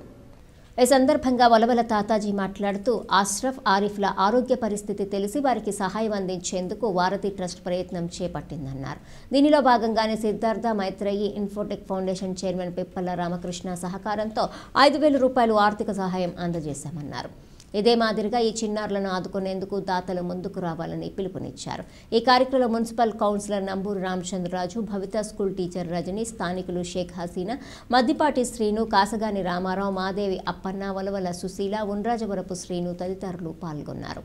ఈ సందర్భంగా వలవల తాతాజీ మాట్లాడుతూ అష్రఫ్ ఆరిఫ్ల ఆరోగ్య పరిస్థితి తెలిసి వారికి సహాయం అందించేందుకు వారధి ట్రస్ట్ ప్రయత్నం చేపట్టిందన్నారు. దీనిలో భాగంగానే Siddhartha Maitreyi infotech foundation chairman Pippala Ramakrishna సహకారంతో 5,000 రూపాయలు ఆర్థిక సహాయం అందజేశామన్నారు. ఇదే మాదిరిగా ఈ చిన్నారులను ఆదుకునేందుకు దాతలు ముందుకు రావాలని పిలుపునిచ్చారు. ఈ కార్యక్రమంలో మున్సిపల్ కౌన్సిలర్ నంబూరు రామచంద్రరాజు, భవిత స్కూల్ టీచర్ రజని, స్థానికులు షేక్ హసీనా, మద్దిపాటి శ్రీను, కాసగాని రామారావు, మాదేవి అప్పన్న, వలవల సుశీల, ఉండ్రాజవరపు శ్రీను తదితరులు పాల్గొన్నారు.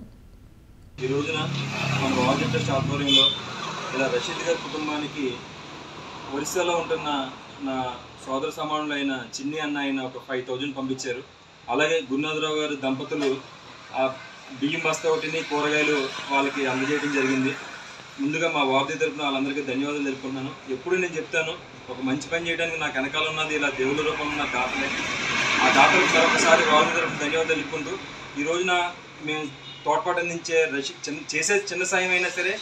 ఈ రోజున మన వారధి ట్రస్ట్ ఆధ్వర్యంలో ఇలా రషీద్ గారి కుటుంబానికి ఒరిస్సాలో ఉంటున్న నా సోదర సమానులైన చిన్ని అన్న ఆయన ఒక 5,000 పంపించారు. అలాగే గురునాథరావు గారు దంపతులు ఆ బియ్యం బస్తా ఒకటిని కూరగాయలు వాళ్ళకి అందజేయడం జరిగింది. ముందుగా మా వారధి తరపున వాళ్ళందరికీ ధన్యవాదాలు తెలుపుకున్నాను. ఎప్పుడు నేను చెప్తాను, ఒక మంచి పని చేయడానికి నాకు వెనకాల ఉన్నది ఇలా దేవుళ్ళ రూపంలో ఉన్న దాతలే. ఆ దాతలకు మరొకసారి వారధి తరపున ధన్యవాదాలు తెలుపుకుంటూ ఈ రోజున మేము తోడ్పాటు అందించే చేసే చిన్న సాయం అయినా సరే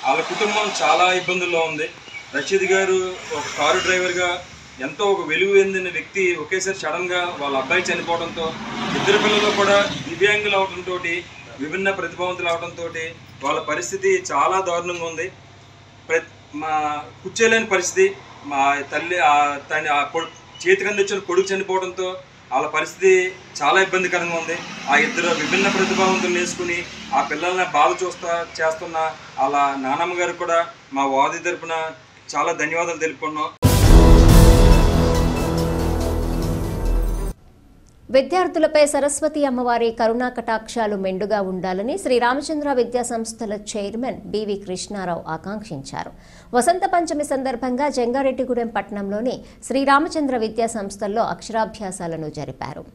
వాళ్ళ కుటుంబం చాలా ఇబ్బందుల్లో ఉంది. రషీద్ గారు ఒక కారు డ్రైవర్గా ఎంతో ఒక వెలుగు చెందిన వ్యక్తి ఒకేసారి సడన్గా వాళ్ళ అబ్బాయి చనిపోవడంతో, ఇద్దరు పిల్లలు కూడా దివ్యాంగులు అవడంతో, విభిన్న ప్రతిభావంతులు అవడంతో వాళ్ళ పరిస్థితి చాలా దారుణంగా ఉంది. మా కూర్చోలేని పరిస్థితి. మా తల్లి చేతికి అందించిన కొడుకు చనిపోవడంతో వాళ్ళ పరిస్థితి చాలా ఇబ్బందికరంగా ఉంది. ఆ ఇద్దరు విభిన్న ప్రతిభావంతులు వేసుకుని ఆ పిల్లల్ని బాధ చేస్తున్న వాళ్ళ నానమ్మ గారు కూడా మా వారధి తరపున చాలా ధన్యవాదాలు తెలుపుకున్నాం. విద్యార్థులపై సరస్వతి అమ్మవారి కరుణా కటాక్షాలు మెండుగా ఉండాలని శ్రీరామచంద్ర విద్యా సంస్థల చైర్మన్ బివి కృష్ణారావు ఆకాంక్షించారు. వసంత పంచమి సందర్భంగా జంగారెడ్డిగూడెం పట్టణంలోని శ్రీరామచంద్ర విద్యా సంస్థల్లో అక్షరాభ్యాసాలను జరిపారు.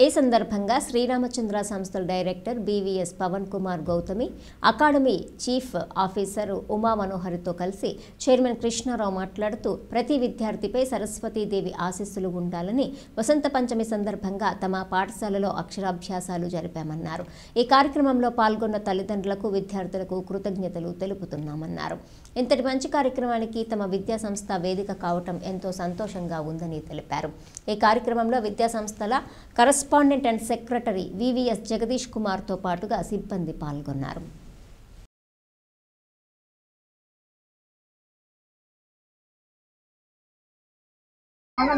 ఈ సందర్భంగా శ్రీరామచంద్ర సంస్థల director BVS Pavan Kumar Gautami, academy chief officer Uma మనోహర్తో కలిసి చైర్మన్ కృష్ణారావు మాట్లాడుతూ ప్రతి విద్యార్థిపై సరస్వతీదేవి ఆశీస్సులు ఉండాలని వసంత పంచమి సందర్భంగా తమ పాఠశాలలో అక్షరాభ్యాసాలు జరిపామన్నారు. ఈ కార్యక్రమంలో పాల్గొన్న తల్లిదండ్రులకు, విద్యార్థులకు కృతజ్ఞతలు తెలుపుతున్నామన్నారు. ఇంతటి మంచి కార్యక్రమానికి తమ విద్యా సంస్థ వేదిక కావటం ఎంతో సంతోషంగా ఉందని తెలిపారు. ఈ కార్యక్రమంలో విద్యా సంస్థల correspondent and secretary VVS Jagadish కుమార్తో పాటుగా సిబ్బంది పాల్గొన్నారు.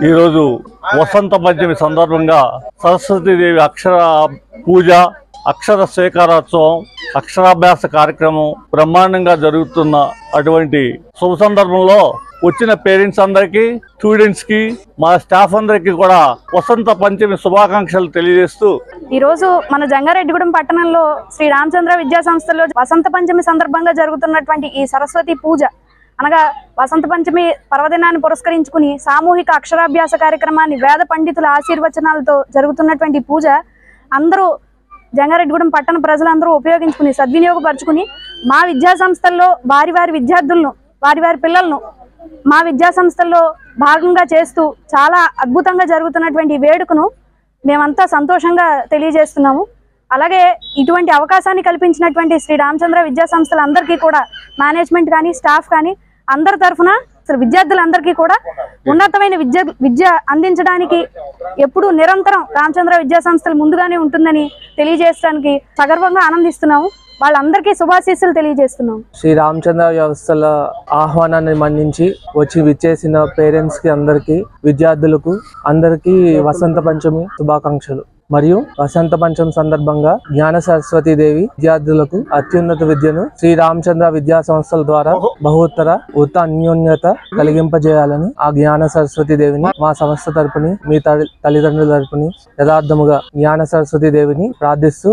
ఈరోజు వసంత పంచమి సందర్భంగా సరస్వతీదేవి అక్షర పూజ, అక్షర స్వీకారోత్సవం, అక్షరాభ్యాస కార్యక్రమం బ్రహ్మాండంగా జరుగుతున్న అటువంటి శుభ సందర్భంలో వచ్చిన పేరెంట్స్ అందరికీ, స్టూడెంట్స్ కి, మా స్టాఫ్ అందరికీ కూడా వసంత పంచమి శుభాకాంక్షలు తెలియజేస్తూ ఈ రోజు మన జంగారెడ్డిగూడెం పట్టణంలో శ్రీ రామచంద్ర విద్యా సంస్థలో వసంత పంచమి సందర్భంగా జరుగుతున్నటువంటి ఈ సరస్వతి పూజ అనగా వసంత పంచమి పర్వదినాన్ని పురస్కరించుకుని సామూహిక అక్షరాభ్యాస కార్యక్రమాన్ని వేద పండితుల ఆశీర్వచనాలతో జరుగుతున్నటువంటి పూజ అందరూ జంగారెడ్డిగూడెం పట్టణ ప్రజలందరూ ఉపయోగించుకుని సద్వినియోగపరుచుకుని మా విద్యా సంస్థల్లో వారి విద్యార్థులను, వారి పిల్లలను మా విద్యా సంస్థల్లో భాగంగా చేస్తూ చాలా అద్భుతంగా జరుగుతున్నటువంటి వేడుకను మేమంతా సంతోషంగా తెలియజేస్తున్నాము. అలాగే ఇటువంటి అవకాశాన్ని కల్పించినటువంటి శ్రీ రామచంద్ర విద్యా సంస్థలందరికీ కూడా మేనేజ్మెంట్ కానీ, స్టాఫ్ కానీ అందరి తరఫున విద్యార్థులందరికీ కూడా ఉన్నతమైన విద్య అందించడానికి ఎప్పుడూ నిరంతరం రామచంద్ర విద్యా సంస్థలు ముందుగానే ఉంటుందని తెలియజేయడానికి సగర్వంగా ఆనందిస్తున్నాము. వాళ్ళందరికీ శుభాశీస్సులు తెలియజేస్తున్నాం. శ్రీ రామచంద్ర వ్యవస్థల ఆహ్వానాన్ని మన్నించి వచ్చి విచ్చేసిన పేరెంట్స్ కి అందరికి, విద్యార్థులకు అందరికీ వసంత పంచమి శుభాకాంక్షలు. మరియు వసంత పంచమి సందర్భంగా జ్ఞాన సరస్వతి దేవి విద్యార్థులకు అత్యున్నత విద్యను శ్రీ రామచంద్ర విద్యా సంస్థల ద్వారా బహుత్తర అన్యోన్యత కలిగింపజేయాలని ఆ జ్ఞాన సరస్వతి దేవిని మా సంస్థ తరపుని మీ తల్లిదండ్రుల తరపుని యథార్థముగా జ్ఞాన సరస్వతి దేవిని ప్రార్థిస్తూ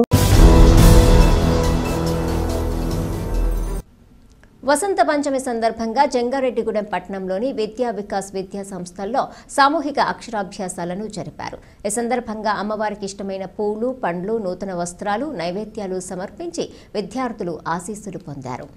వసంత పంచమి సందర్భంగా జంగారెడ్డిగూడెం పట్టణంలోని విద్యా వికాస్ విద్యా సంస్థల్లో సామూహిక అక్షరాభ్యాసాలను జరిపారు. ఈ సందర్భంగా అమ్మవారికి ఇష్టమైన పూలు, పండ్లు, నూతన వస్త్రాలు, నైవేద్యాలు సమర్పించి విద్యార్థులు ఆశీస్సులు పొందారు.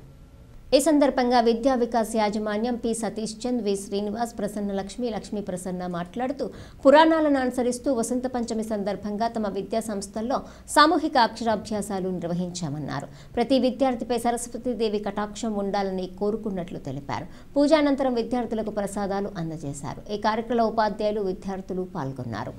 ఈ సందర్భంగా విద్యా వికాస్ యాజమాన్యం పి సతీష్ చంద్, వి శ్రీనివాస్, ప్రసన్న లక్ష్మీ ప్రసన్న మాట్లాడుతూ పురాణాలను అనుసరిస్తూ వసంత పంచమి సందర్భంగా తమ విద్యా సంస్థల్లో సామూహిక అక్షరాభ్యాసాలు నిర్వహించామన్నారు. ప్రతి విద్యార్థిపై సరస్వతీదేవి కటాక్షం ఉండాలని కోరుకున్నట్లు తెలిపారు. పూజానంతరం విద్యార్థులకు ప్రసాదాలు అందజేశారు. ఈ కార్యక్రమంలో ఉపాధ్యాయులు, విద్యార్థులు పాల్గొన్నారు.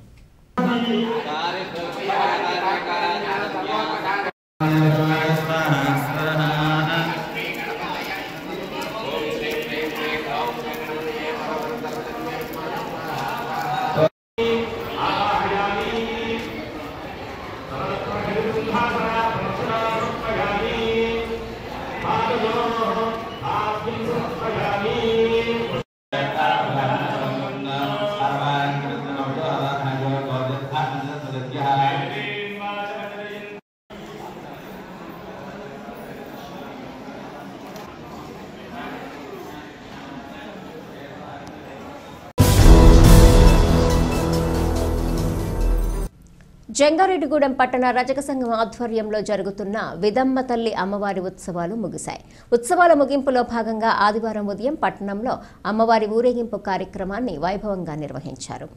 జంగారెడ్డిగూడెం పట్టణ రజక సంఘం ఆధ్వర్యంలో జరుగుతున్న విదమ్మ తల్లి అమ్మవారి ఉత్సవాలు ముగిశాయి. ఉత్సవాల ముగింపులో భాగంగా ఆదివారం ఉదయం పట్టణంలో అమ్మవారి ఊరేగింపు కార్యక్రమాన్ని వైభవంగా నిర్వహించారు.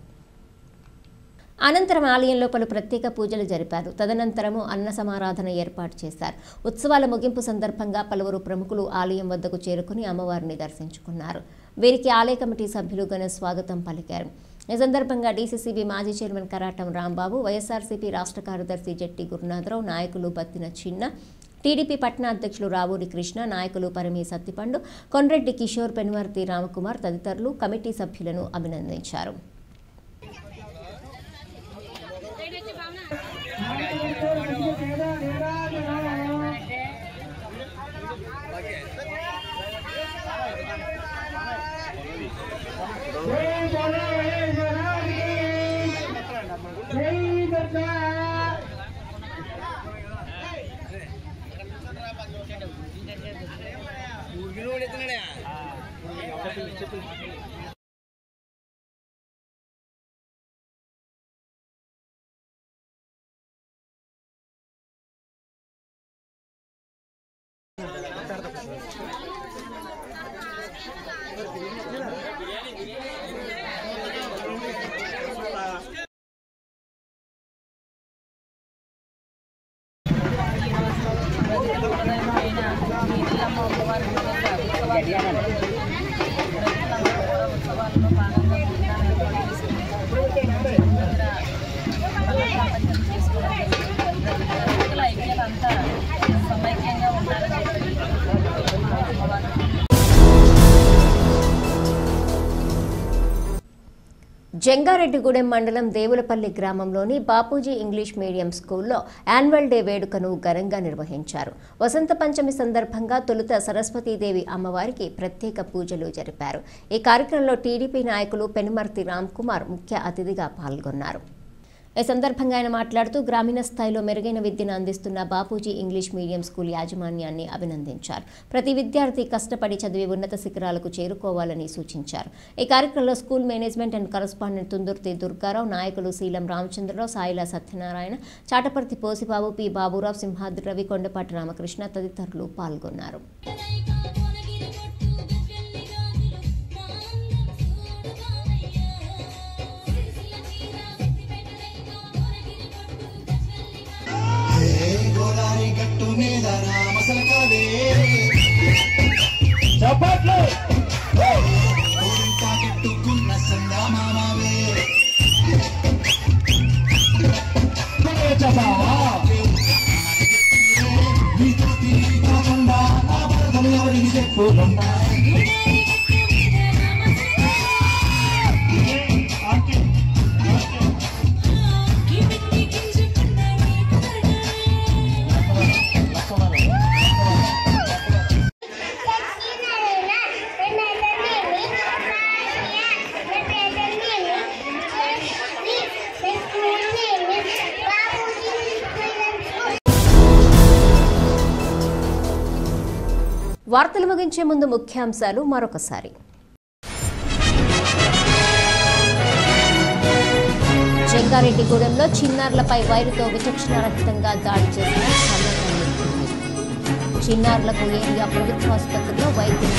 అనంతరం ఆలయంలో పలు ప్రత్యేక పూజలు జరిపారు. తదనంతరము అన్న సమారాధన ఏర్పాటు చేశారు. ఉత్సవాల ముగింపు సందర్భంగా పలువురు ప్రముఖులు ఆలయం వద్దకు చేరుకుని అమ్మవారిని దర్శించుకున్నారు. వీరికి ఆలయ కమిటీ సభ్యులు ఘన స్వాగతం పలికారు. ఈ సందర్భంగా డీసీసీబీ మాజీ చైర్మన్ కరాటం రాంబాబు, వైఎస్ఆర్సీపీ రాష్ట్ర కార్యదర్శి జట్టి గురునాథరావు, నాయకులు బత్తిన చిన్న, టీడీపీ పట్టణ అధ్యక్షులు రావూరి కృష్ణ, నాయకులు పరిమి సత్తిపండు, కొండ్రెడ్డి కిషోర్, పెనువర్తి రామకుమార్ తదితరులు కమిటీ సభ్యులను అభినందించారు. జంగారెడ్డిగూడెం మండలం దేవులపల్లి గ్రామంలోని బాపూజీ ఇంగ్లీష్ మీడియం స్కూల్లో యాన్యువల్ డే వేడుకను ఘనంగా నిర్వహించారు. వసంత పంచమి సందర్భంగా తొలుత సరస్వతీదేవి అమ్మవారికి ప్రత్యేక పూజలు జరిపారు. ఈ కార్యక్రమంలో టీడీపీ నాయకులు పెనుమర్తి రామ్కుమార్ ముఖ్య అతిథిగా పాల్గొన్నారు. ఈ సందర్భంగా ఆయన మాట్లాడుతూ గ్రామీణ స్థాయిలో మెరుగైన విద్యను అందిస్తున్న బాపూజీ ఇంగ్లీష్ మీడియం స్కూల్ యాజమాన్యాన్ని అభినందించారు. ప్రతి విద్యార్థి కష్టపడి చదివి ఉన్నత శిఖరాలకు చేరుకోవాలని సూచించారు. ఈ కార్యక్రమంలో school management and correspondent Tundurthi Durgarao, నాయకులు శీలం రామచంద్రరావు, సాయిల సత్యనారాయణ, చాటపర్తి పోసిబాబు, పి బాబురావు, సింహాద్రి రవి, కొండపాటి రామకృష్ణ తదితరులు పాల్గొన్నారు. Keep it వార్తలు ముగించే ముందు ముఖ్యాంశాలు మరొకసారి. జంగారెడ్డిగూడెంలో చిన్నారులపై వైరుతో విచక్షణారహితంగా దాడి చేసిన చిన్నారులకు ఏరియా ప్రభుత్వ ఆసుపత్రిలో వైద్యం.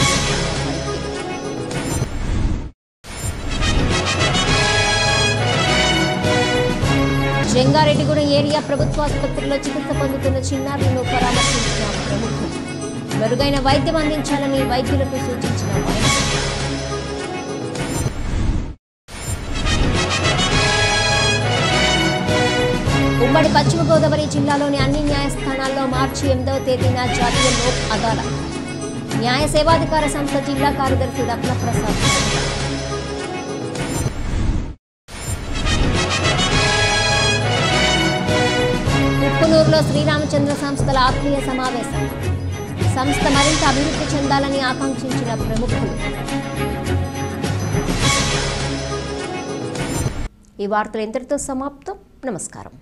జంగారెడ్డిగూడెం ఏరియా ప్రభుత్వ ఆసుపత్రిలో చికిత్స పొందుతున్న చిన్నారులను పరామర్శించిన ప్రముఖులు. మెరుగైన వైద్యం అందించాలని వైద్యులకు సూచించిన వైద్యులు. ఉమ్మడి పశ్చిమ గోదావరి జిల్లాలోని అన్ని న్యాయస్థానాల్లో మార్చి 8వ తేదీన జాతీయ లోక్ అదాలత్. న్యాయ సేవాధికార సంస్థ జిల్లా కార్యదర్శి రత్నప్రసాద్. ఉప్పునూరులో శ్రీరామచంద్ర సంస్థల ఆత్మీయ సమావేశం. సంస్థ మరింత అభివృద్ధి చెందాలని ఆకాంక్షించిన ప్రముఖులు. ఈ వార్తలు ఇంతటితో సమాప్తం. నమస్కారం.